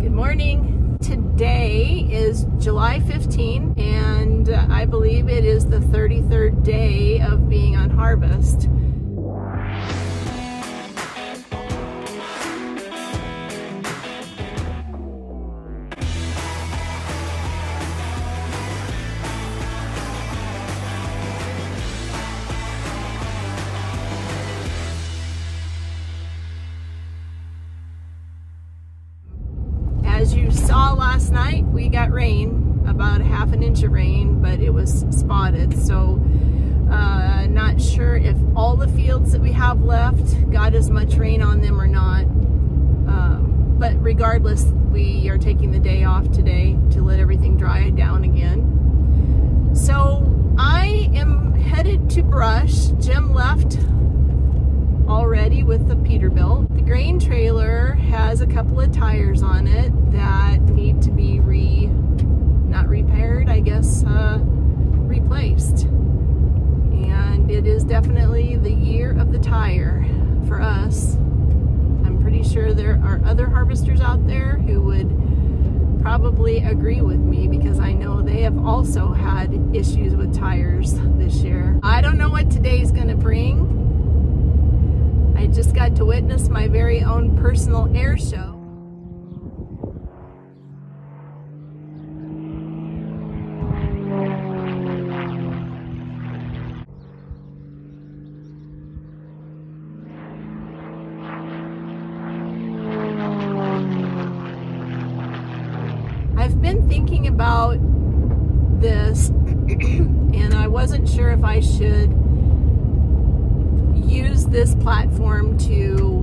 Good morning. Today is July 15 and I believe it is the 33rd day of being on harvest. As you saw last night, we got rain, about half an inch of rain, but it was spotted. So not sure if all the fields that we have left got as much rain on them or not. But regardless, we are taking the day off today to let everything dry down again. So I am headed to brush. Jim left already with the Peterbilt. The grain trailer has a couple of tires on it that need to be not repaired, I guess, replaced. And it is definitely the year of the tire for us. I'm pretty sure there are other harvesters out there who would probably agree with me because I know they have also had issues with tires this year. I don't know what today's gonna bring. I just got to witness my very own personal air show. I've been thinking about this and I wasn't sure if I should use this platform to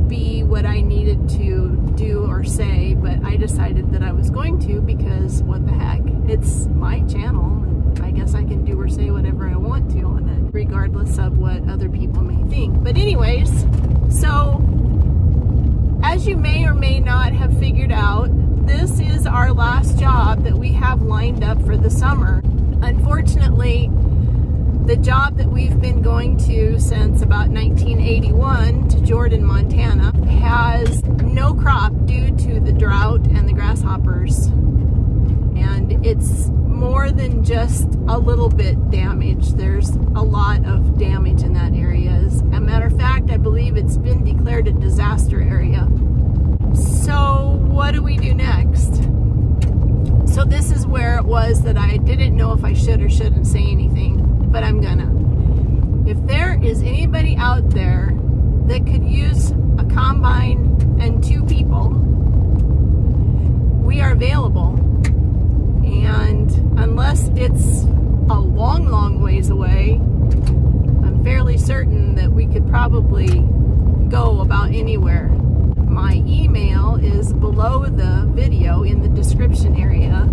be what I needed to do or say, but I decided that I was going to because what the heck, it's my channel and I guess I can do or say whatever I want to on it, regardless of what other people may think. But anyways, so as you may or may not have figured out, this is our last job that we have lined up for the summer. Unfortunately, the job that we've been going to since about 1981 to Jordan, Montana, has no crop due to the drought and the grasshoppers. And it's more than just a little bit damaged. There's a lot of damage in that area. As a matter of fact, I believe it's been declared a disaster area. So what do we do next? So this is where it was that I didn't know if I should or shouldn't say anything. But I'm gonna. If there is anybody out there that could use a combine and 2 people, we are available. And unless it's a long, long ways away, I'm fairly certain that we could probably go about anywhere. My email is below the video in the description area.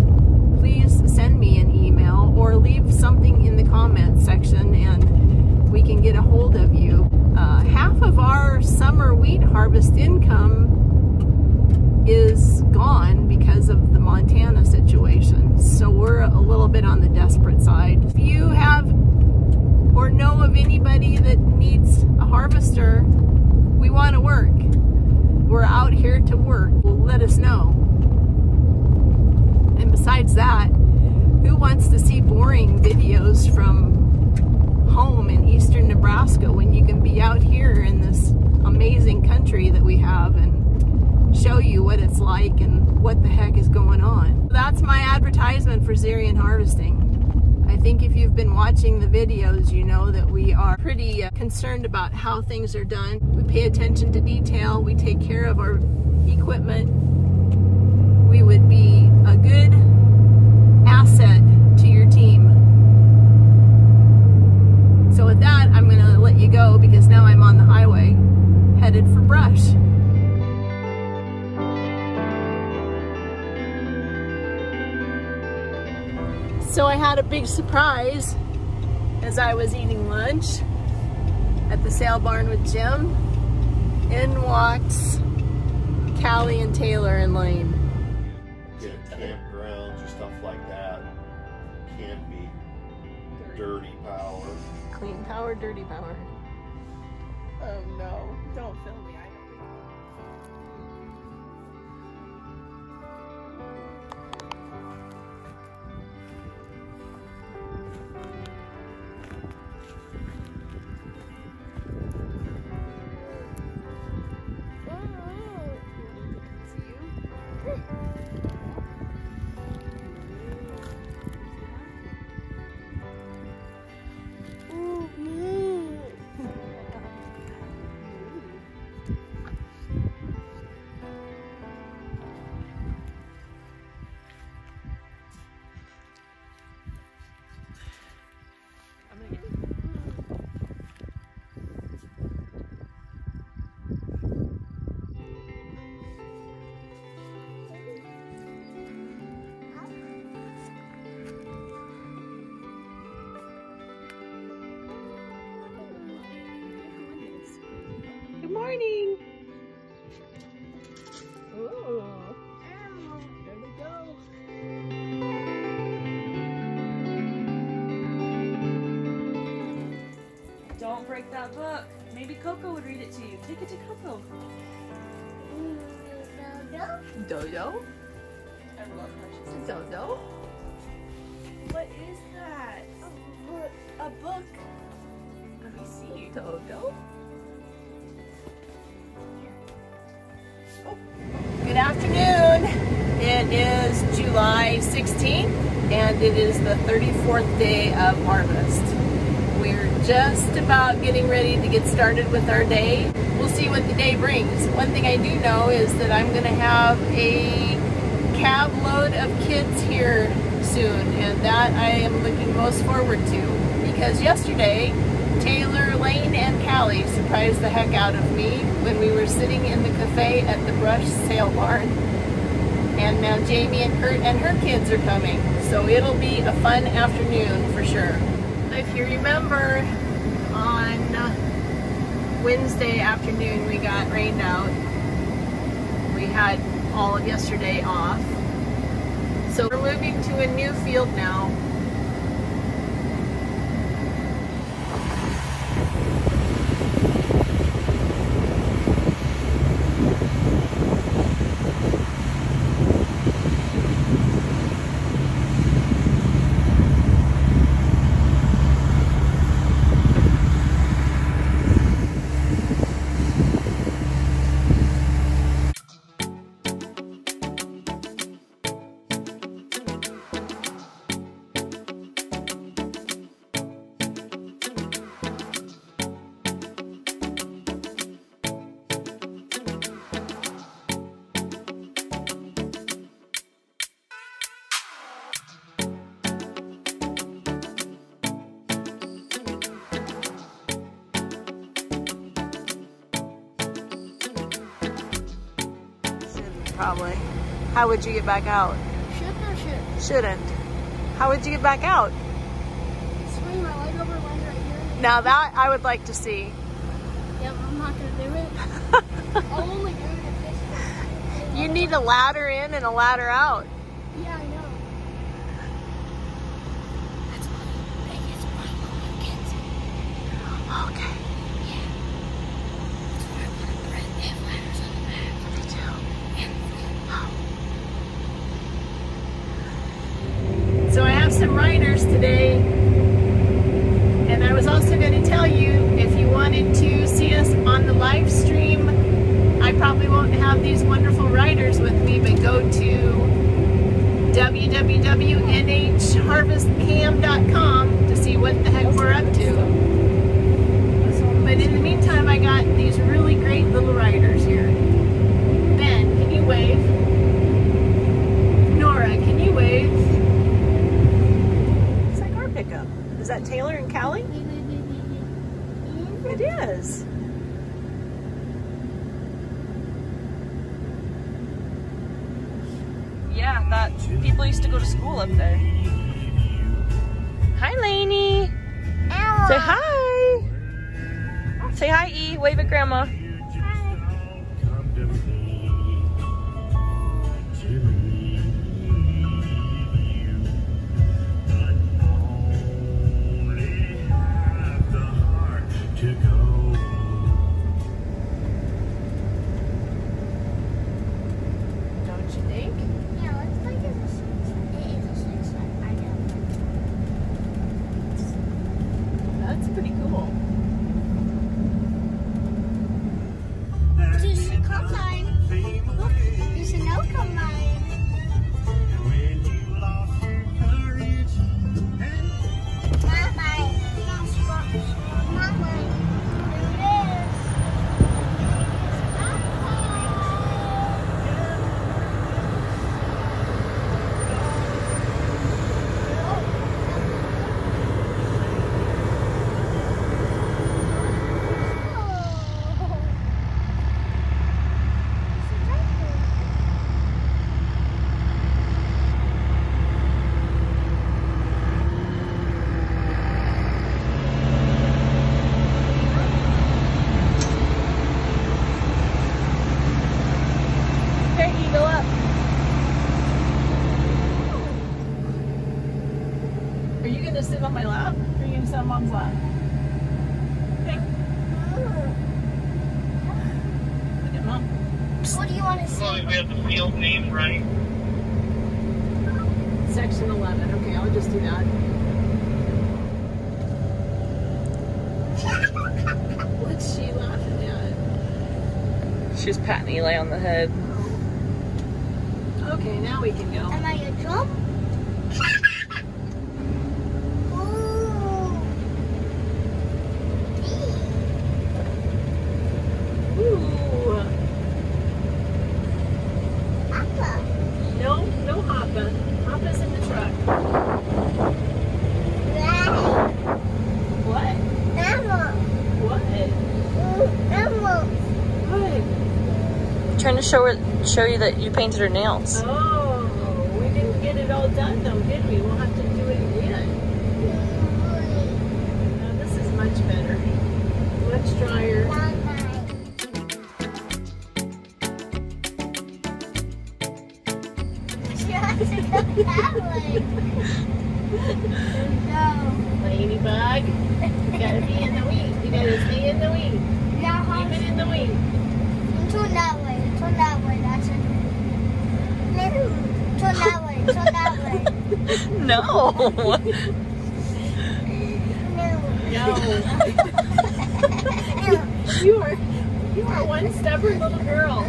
Please send me an email or leave something in the comments section and we can get a hold of you. Half of our summer wheat harvest income is gone because of the Montana situation. So we're a little bit on the desperate side. If you have or know of anybody that needs a harvester, we want to work. We're out here to work. Let us know. And besides that, who wants to see boring videos from home in eastern Nebraska when you can be out here in this amazing country that we have and show you what it's like and what the heck is going on? That's my advertisement for Zeorian harvesting. I think if you've been watching the videos, you know that we are pretty concerned about how things are done. We pay attention to detail. We take care of our equipment. We would be a good asset to your team. So with that, I'm going to let you go because now I'm on the highway headed for brush. So I had a big surprise as I was eating lunch at the sale barn with Jim. In walks Callie and Taylor and Layne. Campgrounds or stuff like that can't be dirty power. Clean power, dirty power. Oh no, don't film me. I don't. that book. Maybe Coco would read it to you. Take it to Coco. Dodo? I love how she says Dodo? What is that? A book. Let me see. Dodo? Good afternoon. It is July 16th and it is the 34th day of harvest. We're just about getting ready to get started with our day. We'll see what the day brings. One thing I do know is that I'm going to have a cab load of kids here soon, and that I am looking most forward to, because yesterday Taylor, Layne, and Callie surprised the heck out of me when we were sitting in the cafe at the Brush Sale Barn. And now Jamie and Kurt and her kids are coming, so it'll be a fun afternoon for sure. If you remember, on Wednesday afternoon we got rained out. We had all of yesterday off. So we're moving to a new field now. Probably. How would you get back out? Should or should? Shouldn't. How would you get back out? Swing my leg over one right here. Now that I would like to see. Yep, I'm not going to do it. I'll only do it if this one. You need a ladder in and a ladder out. Yeah, I know. That's my biggest problem with kids. Okay. Yeah. That's why I want to put they have ladders on the back. They do. So I have some riders today, and I was also going to tell you, if you wanted to see us on the live stream, I probably won't have these wonderful riders with me, but go to www.nhharvestcam.com to see what the heck we're up to. But in the meantime, I got these really great little riders here. Ben, can you wave? Nora, can you wave? It's like our pickup. Is that Taylor and Callie? It is. Yeah, that people used to go to school up there. Hi, Lainey. Say hi. Say hi, E. Wave at Grandma. Don't you think? Yeah, looks like it is a 6-foot. I know. That's pretty cool. There's a combine. Look, there's a no combine. Not mine. Not mine. There it is. Not Are you going to sit on my lap? Or are you going to sit on Mom's lap? Hey. want to see. Well, we have the field name right. Section 11. Okay, I'll just do that. What's she laughing at? She's patting Eli on the head. Okay, now we can go. Am I a drum? Ooh. Papa. No Hoppa. Hoppa's in the truck. What? What? What? Trying to show you that you painted her nails. Oh, we didn't get it all done though, did we? We'll have to do it again. No, this is much better. Much drier. Ladybug. You gotta be in the weed. You gotta stay in the weed. Keep it in the weed. Turn that way. Turn that way. That's it. Turn that way. Turn that way. No. No. You are one stubborn little girl.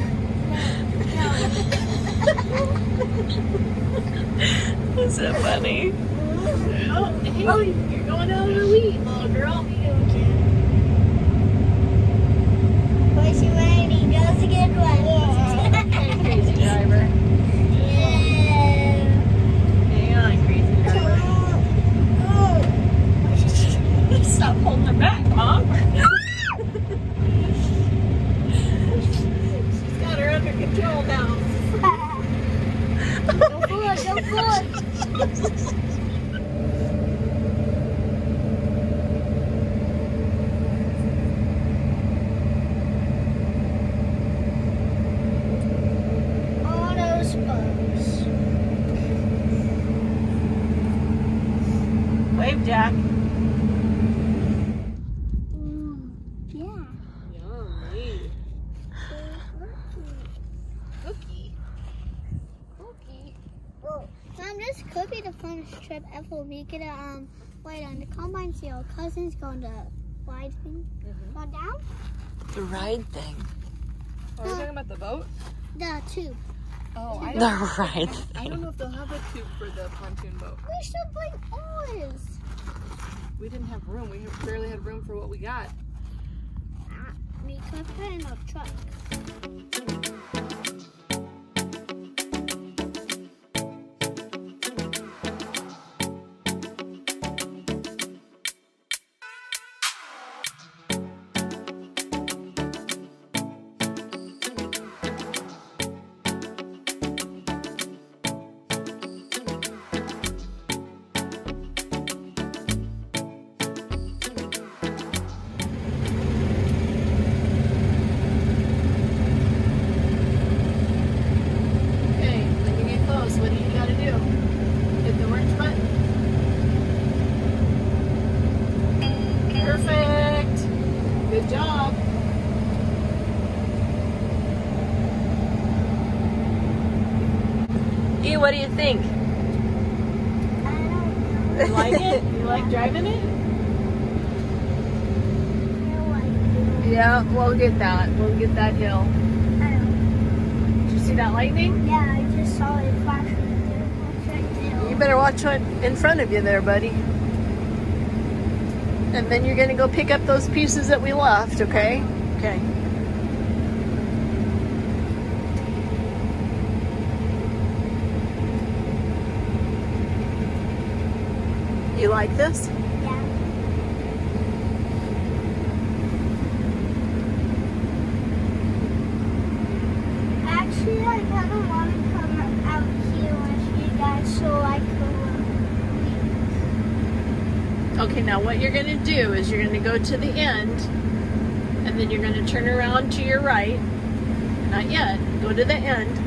Is that funny? Oh, hey, you're going out of the weed, little girl. Where's she ready? Goes to get one. Crazy driver. Hang on, crazy driver. Stop holding her back, Mom. She's got her under control now. Don't pull it. Don't pull it. Wave, Jack. Yeah. Yummy. Cookie. Mom, this could be the funnest trip ever. We could wait on the combine, see our cousins going to ride thing. Go down? The ride thing. Oh, are you talking about the boat? The tube. Oh, I The don't, ride I thing. don't know if they'll have a tube for the pontoon boat. We should bring oars. We didn't have room. We barely had room for what we got. We could put in a truck. What do you think? You like it? You like driving it? Yeah, we'll get that. We'll get that hill. Did you see that lightning? Yeah, I just saw it flash right there. You better watch what in front of you there, buddy. And then you're gonna go pick up those pieces that we left, okay? Okay. You like this? Yeah. Actually, I kind of want to come out here with you guys so I could. Okay, now what you're gonna do is you're gonna go to the end, and then you're gonna turn around to your right. Not yet. Go to the end,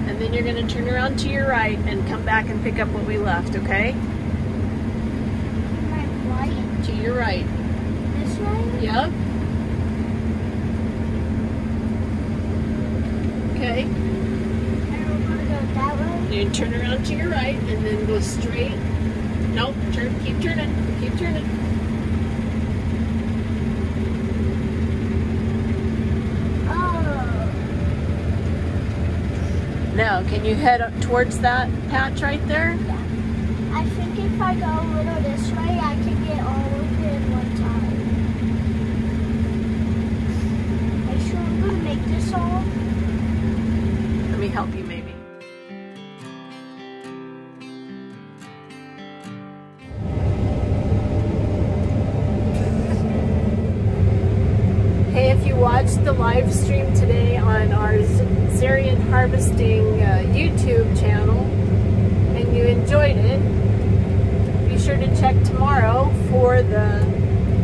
and then you're gonna turn around to your right and come back and pick up what we left. Okay? My right? To your right. This way? Yep. Okay. And we're gonna go that way. You turn around to your right and then go straight. Nope, keep turning. Keep turning. Oh. Now, can you head up towards that patch right there? Yeah. I think if I go a little this way, I can get all of it in one time. Are you sure I'm gonna make this all? Let me help you maybe. Hey, if you watched the live stream today on our Zeorian Harvesting YouTube channel and you enjoyed it, be sure to check tomorrow for the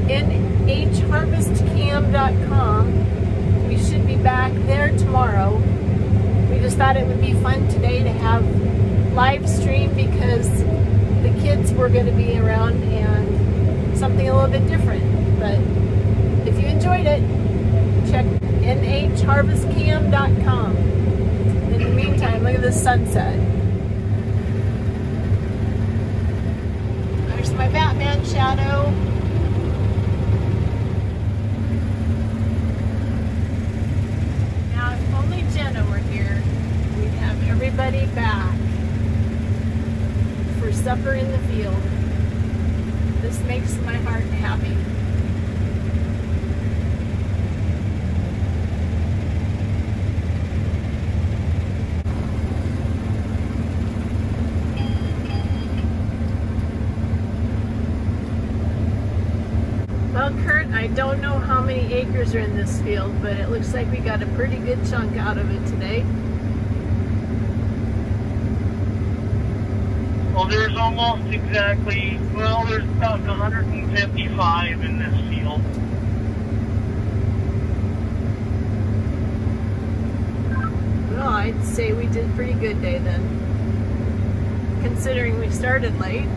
nhharvestcam.com. We should be back there tomorrow. We just thought it would be fun today to have live stream because the kids were going to be around and something a little bit different. But if you enjoyed it, check nhharvestcam.com. In the meantime, look at the sunset. There's my Batman shadow. Now, if only Jenna were here, we'd have everybody back for supper in the field. This makes my heart happy. Well, Kurt, I don't know how many acres are in this field, but it looks like we got a pretty good chunk out of it today. Well, there's almost exactly, well, there's about 155 in this field. Well, I'd say we did a pretty good day then, considering we started late.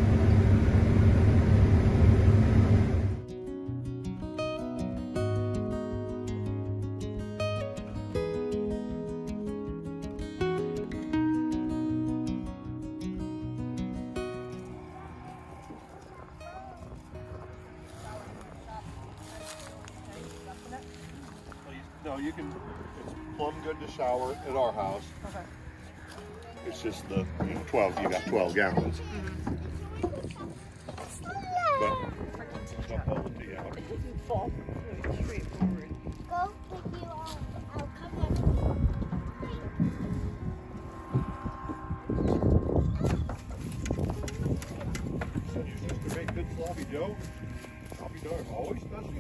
No, you can, it's plumb good to shower at our house. Okay. It's just the, 12, you got 12 gallons. But, I'll pull it to you out. It doesn't fall really straightforward. Go pick you up. I'll come back. You used to make good sloppy Joe. Sloppy Joe always does it.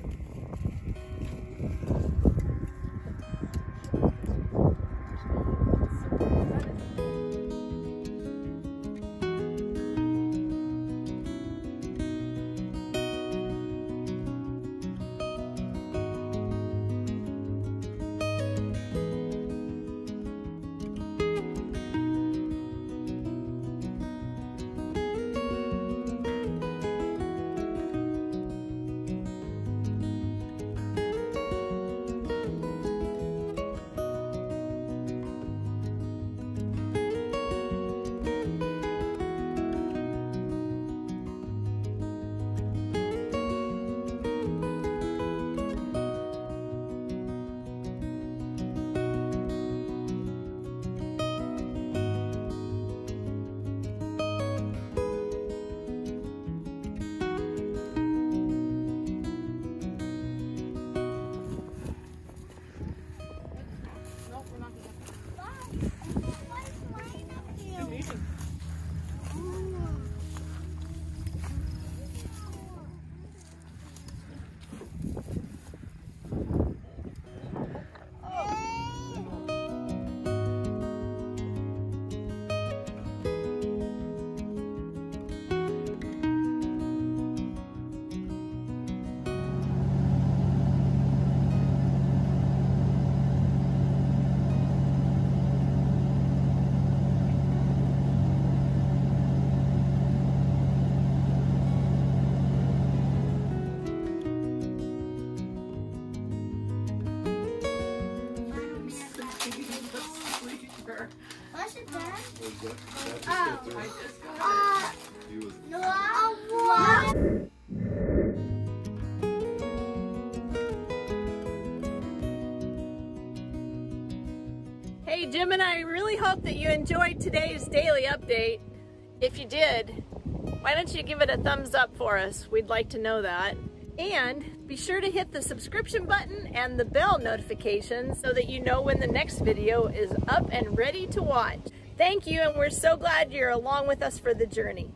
Hey, Jim and I really hope that you enjoyed today's daily update. If you did, why don't you give it a thumbs up for us? We'd like to know that. And be sure to hit the subscription button and the bell notification so that you know when the next video is up and ready to watch. Thank you, and we're so glad you're along with us for the journey.